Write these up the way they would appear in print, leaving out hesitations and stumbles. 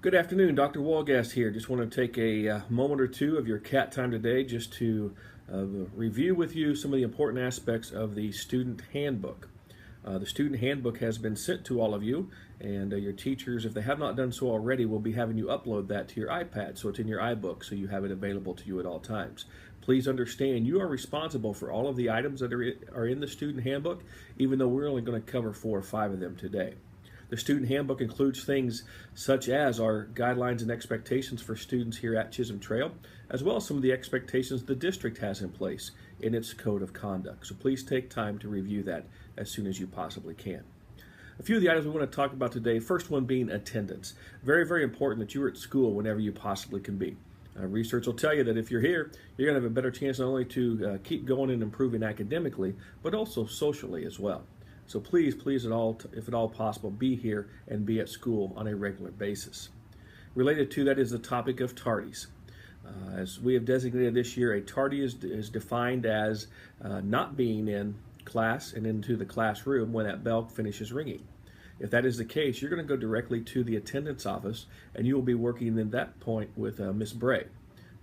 Good afternoon, Dr. Walgast here. Just want to take a moment or two of your cat time today just to review with you some of the important aspects of the student handbook. The student handbook has been sent to all of you, and your teachers, if they have not done so already, will be having you upload that to your iPad so it's in your iBook so you have it available to you at all times. Please understand you are responsible for all of the items that are in the student handbook, even though we're only going to cover 4 or 5 of them today. The student handbook includes things such as our guidelines and expectations for students here at Chisholm Trail, as well as some of the expectations the district has in place in its code of conduct. So please take time to review that as soon as you possibly can. A few of the items we want to talk about today, first one being attendance. Very, very important that you are at school whenever you possibly can be. Research will tell you that if you're here, you're going to have a better chance not only to keep going and improving academically, but also socially as well. So please, if at all possible, be here and be at school on a regular basis. Related to that is the topic of tardies. As we have designated this year, a tardy is defined as not being in class and into the classroom when that bell finishes ringing. If that is the case, you're going to go directly to the attendance office, and you will be working at that point with Miss Bray,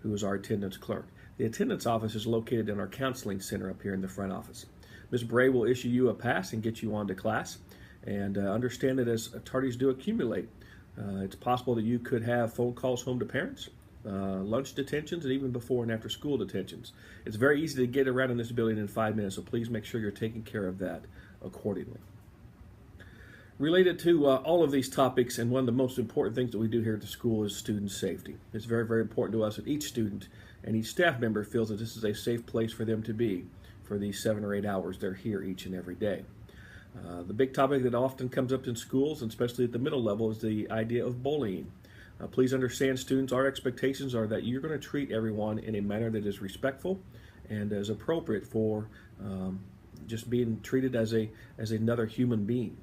who is our attendance clerk. The attendance office is located in our counseling center up here in the front office. Ms. Bray will issue you a pass and get you on to class. And understand that as tardies do accumulate, it's possible that you could have phone calls home to parents, lunch detentions, and even before and after school detentions. It's very easy to get around in this building in 5 minutes, so please make sure you're taking care of that accordingly. Related to all of these topics, and one of the most important things that we do here at the school is student safety. It's very, very important to us that each student and each staff member feels that this is a safe place for them to be for these 7 or 8 hours they're here each and every day. The big topic that often comes up in schools, and especially at the middle level, is the idea of bullying. Please understand, students, our expectations are that you're going to treat everyone in a manner that is respectful and is appropriate for just being treated as another human being.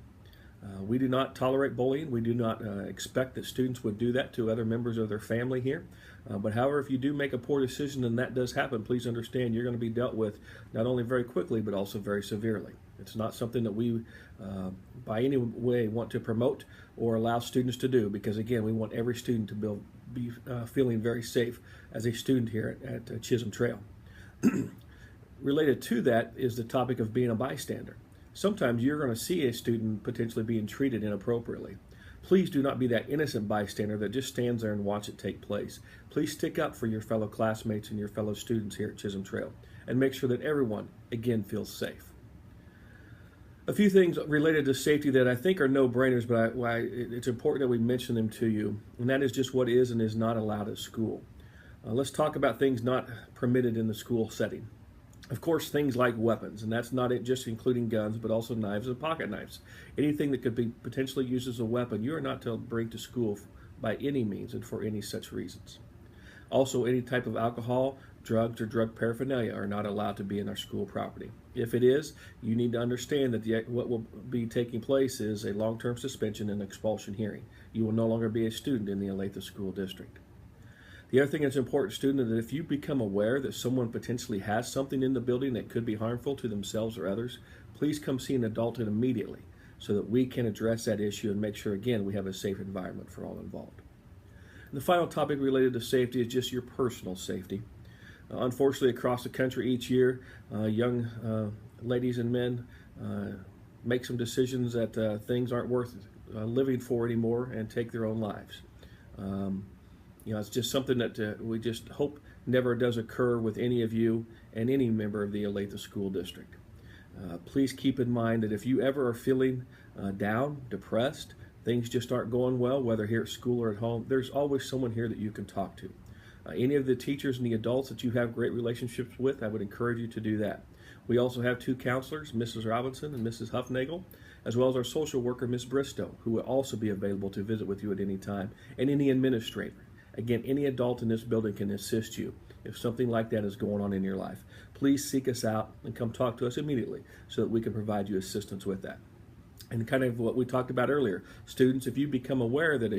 We do not tolerate bullying. We do not expect that students would do that to other members of their family here. But however, if you do make a poor decision and that does happen, please understand you're going to be dealt with not only very quickly, but also very severely. It's not something that we by any way want to promote or allow students to do, because again, we want every student to be feeling very safe as a student here at Chisholm Trail. Related to that is the topic of being a bystander. Sometimes you're going to see a student potentially being treated inappropriately. Please do not be that innocent bystander that just stands there and watch it take place. Please stick up for your fellow classmates and your fellow students here at Chisholm Trail and make sure that everyone, again, feels safe. A few things related to safety that I think are no-brainers, but it's important that we mention them to you, and that is just what is and is not allowed at school. Let's talk about things not permitted in the school setting. Of course, things like weapons, and that's not it just including guns, but also knives and pocket knives. Anything that could be potentially used as a weapon, you are not to bring to school by any means and for any such reasons. Also, any type of alcohol, drugs, or drug paraphernalia are not allowed to be in our school property. If it is, you need to understand that what will be taking place is a long-term suspension and expulsion hearing. You will no longer be a student in the Olathe School District. The other thing that's important, student, is that if you become aware that someone potentially has something in the building that could be harmful to themselves or others, please come see an adult immediately so that we can address that issue and make sure, again, we have a safe environment for all involved. And the final topic related to safety is just your personal safety. Unfortunately, across the country each year, young ladies and men make some decisions that things aren't worth living for anymore and take their own lives. It's just something that we just hope never does occur with any of you and any member of the Olathe School District. Please keep in mind that if you ever are feeling down, depressed, things just aren't going well, whether here at school or at home, there's always someone here that you can talk to. Any of the teachers and the adults that you have great relationships with, I would encourage you to do that. We also have 2 counselors, Mrs. Robinson and Mrs. Huffnagel, as well as our social worker, Ms. Bristow, who will also be available to visit with you at any time, and any administrator. Again, any adult in this building can assist you if something like that is going on in your life. Please seek us out and come talk to us immediately so that we can provide you assistance with that. And kind of what we talked about earlier, students, if you become aware that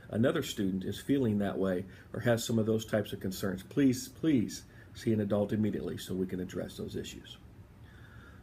another student is feeling that way or has some of those types of concerns, please see an adult immediately so we can address those issues.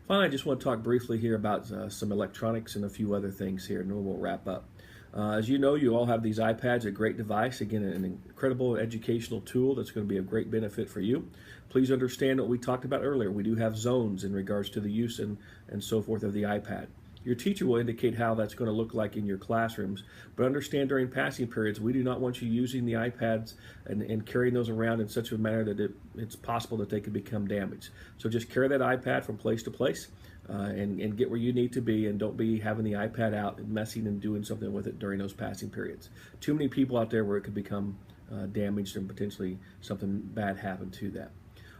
Finally, I just want to talk briefly here about some electronics and a few other things here, and then we'll wrap up. As you know, you all have these iPads, a great device, again, an incredible educational tool that's going to be of great benefit for you. Please understand what we talked about earlier. We do have zones in regards to the use and so forth of the iPad. Your teacher will indicate how that's going to look like in your classrooms, but understand during passing periods, we do not want you using the iPads and carrying those around in such a manner that it's possible that they could become damaged. So just carry that iPad from place to place and get where you need to be, and don't be having the iPad out and messing and doing something with it during those passing periods. Too many people out there where it could become damaged and potentially something bad happen to that.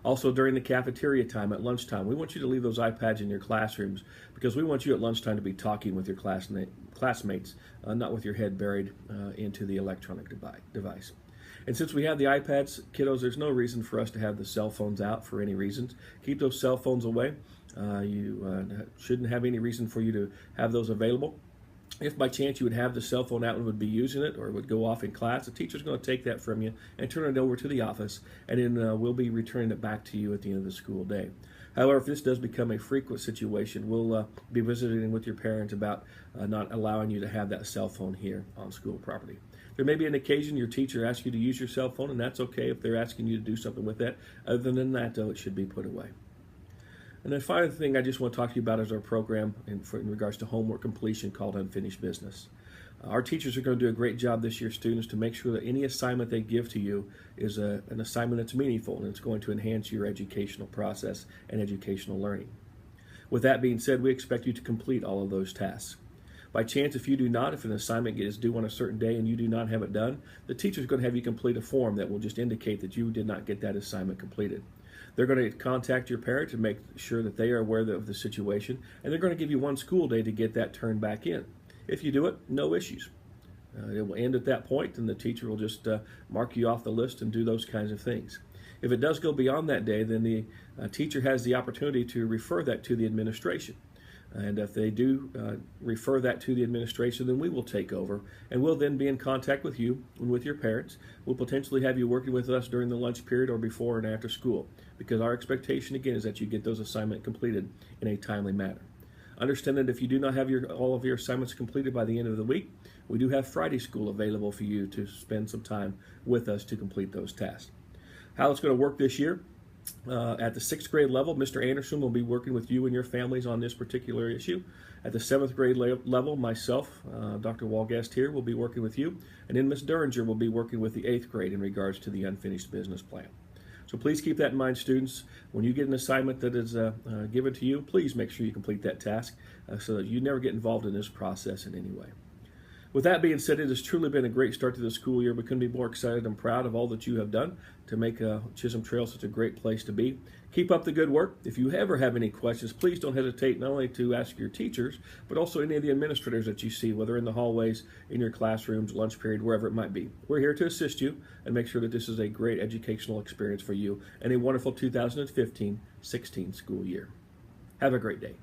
Also, during the cafeteria time, at lunchtime, we want you to leave those iPads in your classrooms, because we want you at lunchtime to be talking with your classmates, not with your head buried into the electronic device. And since we have the iPads, kiddos, there's no reason for us to have the cell phones out for any reasons. Keep those cell phones away. You shouldn't have any reason for you to have those available. If by chance you would have the cell phone out and would be using it, or it would go off in class, the teacher's going to take that from you and turn it over to the office, and then we'll be returning it back to you at the end of the school day. However, if this does become a frequent situation, we'll be visiting with your parents about not allowing you to have that cell phone here on school property. There may be an occasion your teacher asks you to use your cell phone, and that's okay if they're asking you to do something with that. Other than that, though, it should be put away. And then final thing I just want to talk to you about is our program in regards to homework completion called Unfinished Business. Our teachers are going to do a great job this year, students, to make sure that any assignment they give to you is an assignment that's meaningful and it's going to enhance your educational process and educational learning. With that being said, we expect you to complete all of those tasks. By chance, if you do not, if an assignment is due on a certain day and you do not have it done, the teacher is going to have you complete a form that will just indicate that you did not get that assignment completed. They're going to contact your parent to make sure that they are aware of the situation, and they're going to give you one school day to get that turned back in. If you do it, no issues. It will end at that point, and the teacher will just mark you off the list and do those kinds of things. If it does go beyond that day, then the teacher has the opportunity to refer that to the administration. And if they do refer that to the administration, then we will take over, and we'll then be in contact with you and with your parents. We'll potentially have you working with us during the lunch period or before and after school, because our expectation, again, is that you get those assignments completed in a timely manner. Understand that if you do not have all of your assignments completed by the end of the week, we do have Friday school available for you to spend some time with us to complete those tasks. How it's going to work this year: at the 6th grade level, Mr. Anderson will be working with you and your families on this particular issue. At the 7th grade level, myself, Dr. Walgast here, will be working with you. And then Ms. Duringer will be working with the 8th grade in regards to the unfinished business plan. So please keep that in mind, students. When you get an assignment that is given to you, please make sure you complete that task so that you never get involved in this process in any way. With that being said, it has truly been a great start to the school year. We couldn't be more excited and proud of all that you have done to make Chisholm Trail such a great place to be. Keep up the good work. If you ever have any questions, please don't hesitate not only to ask your teachers, but also any of the administrators that you see, whether in the hallways, in your classrooms, lunch period, wherever it might be. We're here to assist you and make sure that this is a great educational experience for you and a wonderful 2015-16 school year. Have a great day.